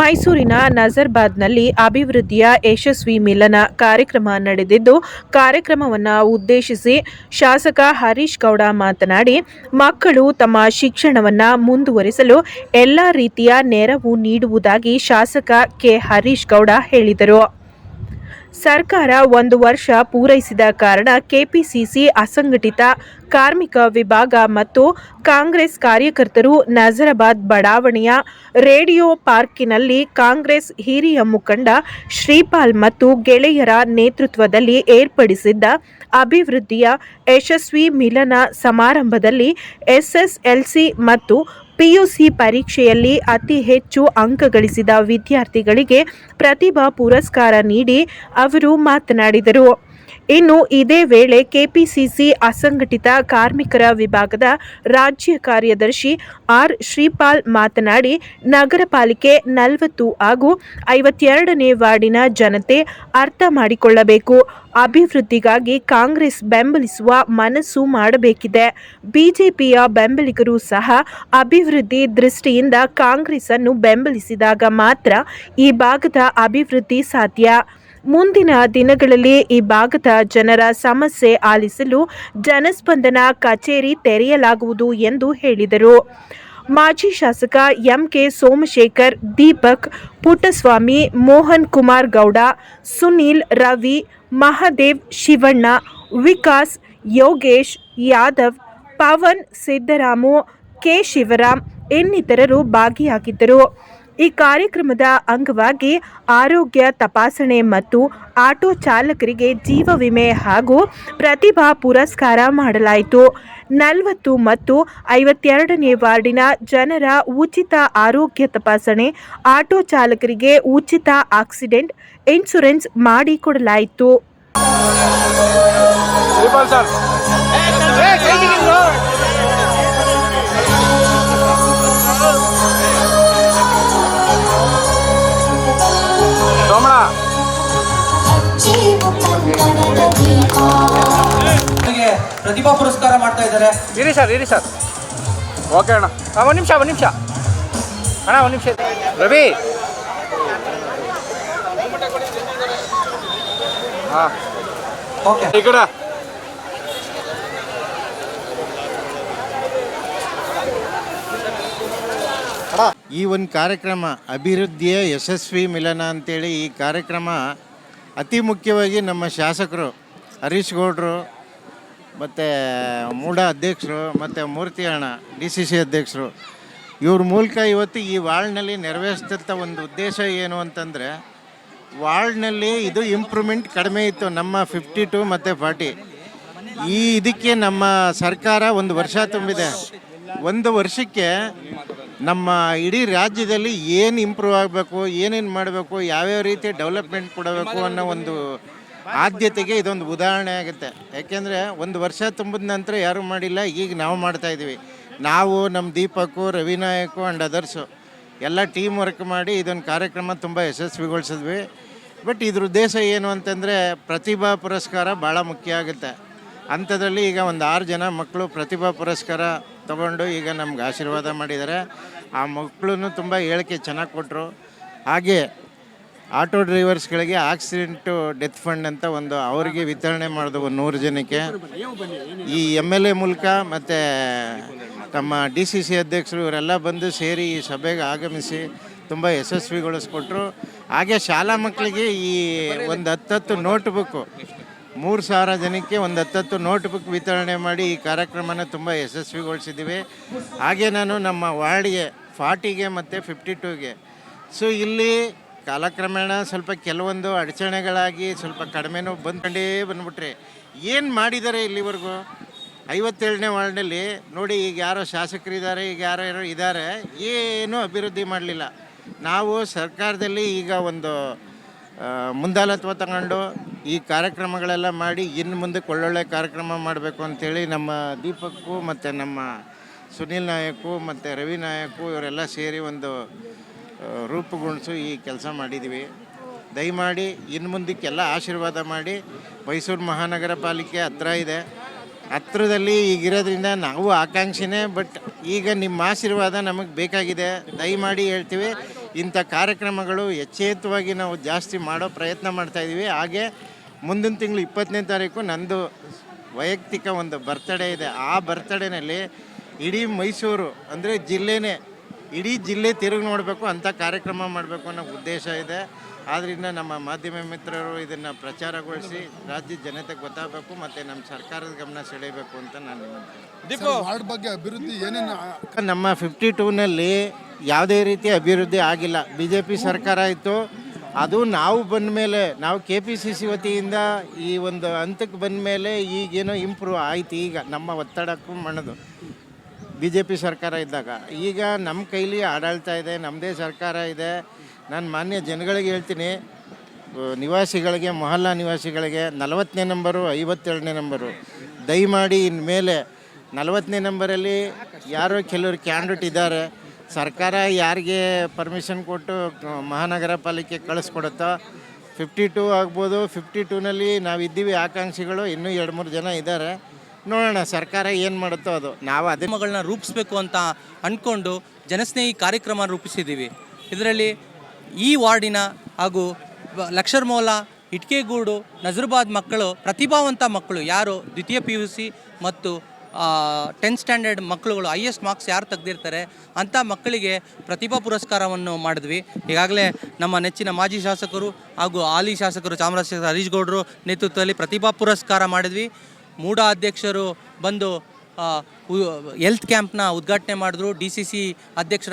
ಮೈಸೂರಿನ ನಜರ್ಬಾದ್ನಲ್ಲಿ ಅಭಿವೃದ್ಧಿಯ ಯಶಸ್ವಿ ಮಿಲನ ಕಾರ್ಯಕ್ರಮ ನಡೆದಿದ್ದು, ಕಾರ್ಯಕ್ರಮವನ್ನು ಉದ್ದೇಶಿಸಿ ಶಾಸಕ ಹರೀಶ್ ಗೌಡ ಮಾತನಾಡಿ, ಮಕ್ಕಳು ತಮ್ಮ ಶಿಕ್ಷಣವನ್ನು ಮುಂದುವರಿಸಲು ಎಲ್ಲ ರೀತಿಯ ನೆರವು ನೀಡುವುದಾಗಿ ಶಾಸಕ ಕೆ ಹರೀಶ್ ಗೌಡ ಹೇಳಿದರು. ಸರ್ಕಾರ 1 ವರ್ಷ ಪೂರೈಸಿದ ಕಾರಣ ಕೆಪಿಸಿಸಿ ಅಸಂಘಟಿತ ಕಾರ್ಮಿಕ ವಿಭಾಗ ಮತ್ತು ಕಾಂಗ್ರೆಸ್ ಕಾರ್ಯಕರ್ತರು ನಜರಾಬಾದ್ ಬಡಾವಣೆಯ ರೇಡಿಯೋ ಪಾರ್ಕಿನಲ್ಲಿ ಕಾಂಗ್ರೆಸ್ ಹಿರಿಯ ಮುಖಂಡ ಶ್ರೀಪಾಲ್ ಮತ್ತು ಗೆಳೆಯರ ನೇತೃತ್ವದಲ್ಲಿ ಏರ್ಪಡಿಸಿದ್ದ ಅಭಿವೃದ್ಧಿಯ ಯಶಸ್ವಿ ಮಿಲನ ಸಮಾರಂಭದಲ್ಲಿ ಎಸ್ಎಸ್ಎಲ್ಸಿ ಮತ್ತು ಪಿಯುಸಿ ಪರೀಕ್ಷೆಯಲ್ಲಿ ಅತಿ ಹೆಚ್ಚು ಅಂಕ ಗಳಿಸಿದ ವಿದ್ಯಾರ್ಥಿಗಳಿಗೆ ಪ್ರತಿಭಾ ಪುರಸ್ಕಾರ ನೀಡಿ ಅವರು ಮಾತನಾಡಿದರು. ಇನ್ನು ಇದೇ ವೇಳೆ ಕೆಪಿಸಿಸಿ ಅಸಂಘಟಿತ ಕಾರ್ಮಿಕರ ವಿಭಾಗದ ರಾಜ್ಯ ಕಾರ್ಯದರ್ಶಿ ಆರ್ ಶ್ರೀಪಾಲ್ ಮಾತನಾಡಿ, ನಗರ ಪಾಲಿಕೆ 40 ಹಾಗೂ 52ನೇ ವಾರ್ಡಿನ ಜನತೆ ಅರ್ಥ ಮಾಡಿಕೊಳ್ಳಬೇಕು. ಅಭಿವೃದ್ಧಿಗಾಗಿ ಕಾಂಗ್ರೆಸ್ ಬೆಂಬಲಿಸುವ ಮನಸ್ಸು ಮಾಡಬೇಕಿದೆ. ಬಿಜೆಪಿಯ ಬೆಂಬಲಿಗರು ಸಹ ಅಭಿವೃದ್ಧಿ ದೃಷ್ಟಿಯಿಂದ ಕಾಂಗ್ರೆಸ್ ಅನ್ನು ಬೆಂಬಲಿಸಿದಾಗ ಮಾತ್ರ ಈ ಭಾಗದ ಅಭಿವೃದ್ಧಿ ಸಾಧ್ಯ. ಮುಂದಿನ ದಿನಗಳಲ್ಲಿ ಈ ಭಾಗದ ಜನರ ಸಮಸ್ಯೆ ಆಲಿಸಲು ಜನಸ್ಪಂದನ ಕಚೇರಿ ತೆರೆಯಲಾಗುವುದು ಎಂದು ಹೇಳಿದರು. ಮಾಜಿ ಶಾಸಕ ಎಂಕೆ ಸೋಮಶೇಖರ್, ದೀಪಕ್, ಪುಟ್ಟಸ್ವಾಮಿ, ಮೋಹನ್ ಕುಮಾರ್ ಗೌಡ, ಸುನೀಲ್, ರವಿ, ಮಹಾದೇವ್, ಶಿವಣ್ಣ, ವಿಕಾಸ್, ಯೋಗೇಶ್ ಯಾದವ್, ಪವನ್, ಸಿದ್ದರಾಮು, ಕೆ ಶಿವರಾಮ್ ಇನ್ನಿತರರು ಭಾಗಿಯಾಗಿದ್ದರು. ಈ ಕಾರ್ಯಕ್ರಮದ ಅಂಗವಾಗಿ ಆರೋಗ್ಯ ತಪಾಸಣೆ ಮತ್ತು ಆಟೋ ಚಾಲಕರಿಗೆ ಜೀವ ವಿಮೆ ಹಾಗೂ ಪ್ರತಿಭಾ ಪುರಸ್ಕಾರ ಮಾಡಲಾಯಿತು. 40 ಮತ್ತು 52ನೇ ವಾರ್ಡಿನ ಜನರ ಉಚಿತ ಆರೋಗ್ಯ ತಪಾಸಣೆ, ಆಟೋ ಚಾಲಕರಿಗೆ ಉಚಿತ ಆಕ್ಸಿಡೆಂಟ್ ಇನ್ಶೂರೆನ್ಸ್ ಮಾಡಿಕೊಡಲಾಯಿತು. ಪ್ರತಿಭಾ ಪುರಸ್ಕಾರ ಮಾಡ್ತಾ ಇದ್ದಾರೆ. ಇರಿ ಸರ್ ಓಕೆ ಅಣ್ಣ, ಒಂದು ನಿಮಿಷ ಅಣ್ಣ, ಒಂದು ನಿಮಿಷ. ರವಿ ಹಾಂ ಓಕೆ, ಈ ಕಡೆ ಈ ಒಂದು ಕಾರ್ಯಕ್ರಮ ಅಭಿವೃದ್ಧಿಯ ಯಶಸ್ವಿ ಮಿಲನ ಅಂತೇಳಿ ಈ ಕಾರ್ಯಕ್ರಮ ಅತಿ ಮುಖ್ಯವಾಗಿ ನಮ್ಮ ಶಾಸಕರು ಹರೀಶ್ ಗೌಡರು ಮತ್ತು ಮೂಡ ಅಧ್ಯಕ್ಷರು ಮತ್ತು ಮೂರ್ತಿ ಅಣ್ಣ DCC ಅಧ್ಯಕ್ಷರು ಇವ್ರ ಮೂಲಕ ಇವತ್ತು ಈ ವಾರ್ಡ್ನಲ್ಲಿ ನೆರವೇರಿಸ್ತಿರ್ತ ಒಂದು ಉದ್ದೇಶ ಏನು ಅಂತಂದರೆ, ವಾರ್ಡ್ನಲ್ಲಿ ಇದು ಇಂಪ್ರೂವ್ಮೆಂಟ್ ಕಡಿಮೆ ಇತ್ತು ನಮ್ಮ 52 ಮತ್ತು 40. ಇದಕ್ಕೆ ನಮ್ಮ ಸರ್ಕಾರ 1 ವರ್ಷ ತುಂಬಿದೆ. 1 ವರ್ಷಕ್ಕೆ ನಮ್ಮ ಇಡೀ ರಾಜ್ಯದಲ್ಲಿ ಏನು ಇಂಪ್ರೂವ್ ಆಗಬೇಕು, ಏನೇನು ಮಾಡಬೇಕು, ಯಾವ್ಯಾವ ರೀತಿ ಡೆವಲಪ್ಮೆಂಟ್ ಕೊಡಬೇಕು ಅನ್ನೋ ಒಂದು ಆದ್ಯತೆಗೆ ಇದೊಂದು ಉದಾಹರಣೆ ಆಗುತ್ತೆ. ಯಾಕೆಂದರೆ 1 ವರ್ಷ ತುಂಬಿದ ನಂತರ ಯಾರೂ ಮಾಡಿಲ್ಲ, ಈಗ ನಾವು ಮಾಡ್ತಾಯಿದ್ದೀವಿ. ನಾವು ನಮ್ಮ ದೀಪಕ್ಕು, ರವಿನಾಯಕು ಆ್ಯಂಡ್ ಅದರ್ಸು ಎಲ್ಲ ಟೀಮ್ ವರ್ಕ್ ಮಾಡಿ ಇದೊಂದು ಕಾರ್ಯಕ್ರಮ ತುಂಬ ಯಶಸ್ವಿಗೊಳಿಸಿದ್ವಿ. ಬಟ್ ಇದ್ರ ಉದ್ದೇಶ ಏನು ಅಂತಂದರೆ, ಪ್ರತಿಭಾ ಪುರಸ್ಕಾರ ಭಾಳ ಮುಖ್ಯ ಆಗುತ್ತೆ. ಅಂಥದ್ರಲ್ಲಿ ಈಗ ಒಂದು 6 ಜನ ಮಕ್ಕಳು ಪ್ರತಿಭಾ ಪುರಸ್ಕಾರ ತಗೊಂಡು ಈಗ ನಮ್ಗೆ ಆಶೀರ್ವಾದ ಮಾಡಿದ್ದಾರೆ. ಆ ಮಕ್ಕಳು ತುಂಬ ಹೇಳಿಕೆ ಚೆನ್ನಾಗಿ ಕೊಟ್ಟರು. ಹಾಗೆ ಆಟೋ ಡ್ರೈವರ್ಸ್ಗಳಿಗೆ ಆಕ್ಸಿಡೆಂಟು ಡೆತ್ ಫಂಡ್ ಅಂತ ಒಂದು ಅವರಿಗೆ ವಿತರಣೆ ಮಾಡಿದವು 100 ಜನಕ್ಕೆ. ಈ MLA ಮೂಲಕ ಮತ್ತು ತಮ್ಮ DCC ಅಧ್ಯಕ್ಷರು ಇವರೆಲ್ಲ ಬಂದು ಸೇರಿ ಈ ಸಭೆಗೆ ಆಗಮಿಸಿ ತುಂಬ ಯಶಸ್ವಿಗೊಳಿಸ್ಕೊಟ್ರು. ಹಾಗೆ ಶಾಲಾ ಮಕ್ಕಳಿಗೆ ಈ ಒಂದು 10 ನೋಟ್ ಬುಕ್ಕು 3,000 ಜನಕ್ಕೆ ಒಂದು 10 ನೋಟ್ ಬುಕ್ ವಿತರಣೆ ಮಾಡಿ ಈ ಕಾರ್ಯಕ್ರಮನ ತುಂಬ ಯಶಸ್ವಿಗೊಳಿಸಿದ್ದೀವಿ. ಹಾಗೆ ನಾನು ನಮ್ಮ ವಾರ್ಡ್ಗೆ 40ಗೆ ಮತ್ತು 52ಗೆ ಸೊ ಇಲ್ಲಿ ಕಾಲಕ್ರಮೇಣ ಸ್ವಲ್ಪ ಕೆಲವೊಂದು ಅಡಚಣೆಗಳಾಗಿ ಸ್ವಲ್ಪ ಕಡಿಮೆನೂ ಬಂದ್ಬಿಟ್ರೆ ಏನು ಮಾಡಿದ್ದಾರೆ ಇಲ್ಲಿವರೆಗೂ 57ನೇ ವಾರ್ಡ್ನಲ್ಲಿ ನೋಡಿ. ಈಗ ಯಾರೋ ಶಾಸಕರಿದ್ದಾರೆ, ಈಗ ಯಾರೋ ಇದ್ದಾರೆ, ಏನೂ ಅಭಿವೃದ್ಧಿ ಮಾಡಲಿಲ್ಲ. ನಾವು ಸರ್ಕಾರದಲ್ಲಿ ಈಗ ಒಂದು ಮುಂದಾಳತ್ವ ತಗೊಂಡು ಈ ಕಾರ್ಯಕ್ರಮಗಳೆಲ್ಲ ಮಾಡಿ ಇನ್ನು ಮುಂದಕ್ಕೆ ಒಳ್ಳೊಳ್ಳೆ ಕಾರ್ಯಕ್ರಮ ಮಾಡಬೇಕು ಅಂಥೇಳಿ ನಮ್ಮ ದೀಪಕ್ಕು ಮತ್ತು ನಮ್ಮ ಸುನೀಲ್ ನಾಯಕು ಮತ್ತು ರವಿ ನಾಯಕು ಇವರೆಲ್ಲ ಸೇರಿ ಒಂದು ರೂಪುಗೊಳಿಸು ಈ ಕೆಲಸ ಮಾಡಿದ್ದೀವಿ. ದಯಮಾಡಿ ಇನ್ನು ಮುಂದಕ್ಕೆಲ್ಲ ಆಶೀರ್ವಾದ ಮಾಡಿ. ಮೈಸೂರು ಮಹಾನಗರ ಪಾಲಿಕೆ ಹತ್ರ ಇದೆ, ಹತ್ರದಲ್ಲಿ ಈಗಿರೋದ್ರಿಂದ ನಾವು ಆಕಾಂಕ್ಷಿನೇ. ಬಟ್ ಈಗ ನಿಮ್ಮ ಆಶೀರ್ವಾದ ನಮಗೆ ಬೇಕಾಗಿದೆ. ದಯಮಾಡಿ ಹೇಳ್ತೀವಿ, ಇಂಥ ಕಾರ್ಯಕ್ರಮಗಳು ಯಥೇಚ್ಛವಾಗಿ ನಾವು ಜಾಸ್ತಿ ಮಾಡೋ ಪ್ರಯತ್ನ ಮಾಡ್ತಾಯಿದ್ದೀವಿ. ಹಾಗೆ ಮುಂದಿನ ತಿಂಗಳು 20ನೇ ತಾರೀಕು ನಂದು ವೈಯಕ್ತಿಕ ಒಂದು ಬರ್ತಡೇ ಇದೆ. ಆ ಬರ್ತಡೇನಲ್ಲಿ ಇಡೀ ಮೈಸೂರು ಅಂದರೆ ಇಡೀ ಜಿಲ್ಲೆ ತಿರುಗಿ ನೋಡಬೇಕು ಅಂಥ ಕಾರ್ಯಕ್ರಮ ಮಾಡಬೇಕು ಅನ್ನೋ ಉದ್ದೇಶ ಇದೆ. ಆದ್ದರಿಂದ ನಮ್ಮ ಮಾಧ್ಯಮ ಮಿತ್ರರು ಇದನ್ನು ಪ್ರಚಾರಗೊಳಿಸಿ ರಾಜ್ಯದ ಜನತೆಗೆ ಗೊತ್ತಾಗಬೇಕು ಮತ್ತು ನಮ್ಮ ಸರ್ಕಾರದ ಗಮನ ಸೆಳೆಯಬೇಕು ಅಂತ ನಾನು ವಾರ್ಡ್ ಬಗ್ಗೆ ಅಭಿವೃದ್ಧಿ ಏನೇನು ನಮ್ಮ 52ನಲ್ಲಿ ಯಾವುದೇ ರೀತಿ ಅಭಿವೃದ್ಧಿ ಆಗಿಲ್ಲ. BJP ಸರ್ಕಾರ ಇತ್ತು. ಅದು ನಾವು ಬಂದ ಮೇಲೆ, ನಾವು KPCC ವತಿಯಿಂದ ಈ ಒಂದು ಹಂತಕ್ಕೆ ಬಂದ ಮೇಲೆ ಈಗೇನೋ ಇಂಪ್ರೂವ್ ಆಯ್ತು. ಈಗ ನಮ್ಮ ಒತ್ತಡಕ್ಕೂ ಮಣದು BJP ಸರ್ಕಾರ ಇದ್ದಾಗ. ಈಗ ನಮ್ಮ ಕೈಲಿ ಆಡಳಿತ ಇದೆ, ನಮ್ಮದೇ ಸರ್ಕಾರ ಇದೆ. ನಾನು ಮಾನ್ಯ ಜನಗಳಿಗೆ ಹೇಳ್ತೀನಿ, ನಿವಾಸಿಗಳಿಗೆ, ಮೊಹಲ್ಲಾ ನಿವಾಸಿಗಳಿಗೆ 40ನೇ ನಂಬರು 57ನೇ ನಂಬರು ದಯಮಾಡಿ ಇನ್ಮೇಲೆ 40ನೇ ನಂಬರಲ್ಲಿ ಯಾರೋ ಕೆಲವರು ಕ್ಯಾಂಡಿಡೇಟ್ ಇದ್ದಾರೆ. ಸರ್ಕಾರ ಯಾರಿಗೆ ಪರ್ಮಿಷನ್ ಕೊಟ್ಟು ಮಹಾನಗರ ಪಾಲಿಕೆ ಕಳಿಸ್ಕೊಡುತ್ತೋ 52 ಆಗ್ಬೋದು. 52ನಲ್ಲಿ ನಾವಿದ್ದೀವಿ ಆಕಾಂಕ್ಷಿಗಳು, ಇನ್ನೂ 2-3 ಜನ ಇದ್ದಾರೆ. ನೋಡೋಣ ಸರ್ಕಾರ ಏನು ಮಾಡುತ್ತೋ ಅದು. ನಾವು ಅದೇ ಕಾರ್ಯಕ್ರಮಗಳನ್ನ ರೂಪಿಸಬೇಕು ಅಂತ ಅಂದ್ಕೊಂಡು ಜನಸ್ನೇಹಿ ಕಾರ್ಯಕ್ರಮ ರೂಪಿಸಿದ್ದೀವಿ. ಇದರಲ್ಲಿ ಈ ವಾರ್ಡಿನ ಹಾಗೂ ಲಕ್ಷರ್ಮೌಲ, ಇಟ್ಕೆಗೂಡು, ನಜರ್ಬಾದ್ ಮಕ್ಕಳು, ಪ್ರತಿಭಾವಂತ ಮಕ್ಕಳು ಯಾರು ದ್ವಿತೀಯ PUC ಮತ್ತು 10th ಸ್ಟ್ಯಾಂಡರ್ಡ್ ಮಕ್ಕಳುಗಳು ಹೈಯೆಸ್ಟ್ ಮಾರ್ಕ್ಸ್ ಯಾರು ತೆಗೆದಿರ್ತಾರೆ ಅಂಥ ಮಕ್ಕಳಿಗೆ ಪ್ರತಿಭಾ ಪುರಸ್ಕಾರವನ್ನು ಮಾಡಿದ್ವಿ. ಈಗಾಗಲೇ ನಮ್ಮ ನೆಚ್ಚಿನ ಮಾಜಿ ಶಾಸಕರು ಹಾಗೂ ಹಾಲಿ ಶಾಸಕರು ಚಾಮರಾಜನಗರ ಹರೀಶ್ ಗೌಡರು ನೇತೃತ್ವದಲ್ಲಿ ಪ್ರತಿಭಾ ಪುರಸ್ಕಾರ ಮಾಡಿದ್ವಿ. ಮೂಡ ಅಧ್ಯಕ್ಷರು ಬಂದು ಹೆಲ್ತ್ ಕ್ಯಾಂಪ್ನ ಉದ್ಘಾಟನೆ ಮಾಡಿದ್ರು. DCC ಅಧ್ಯಕ್ಷರು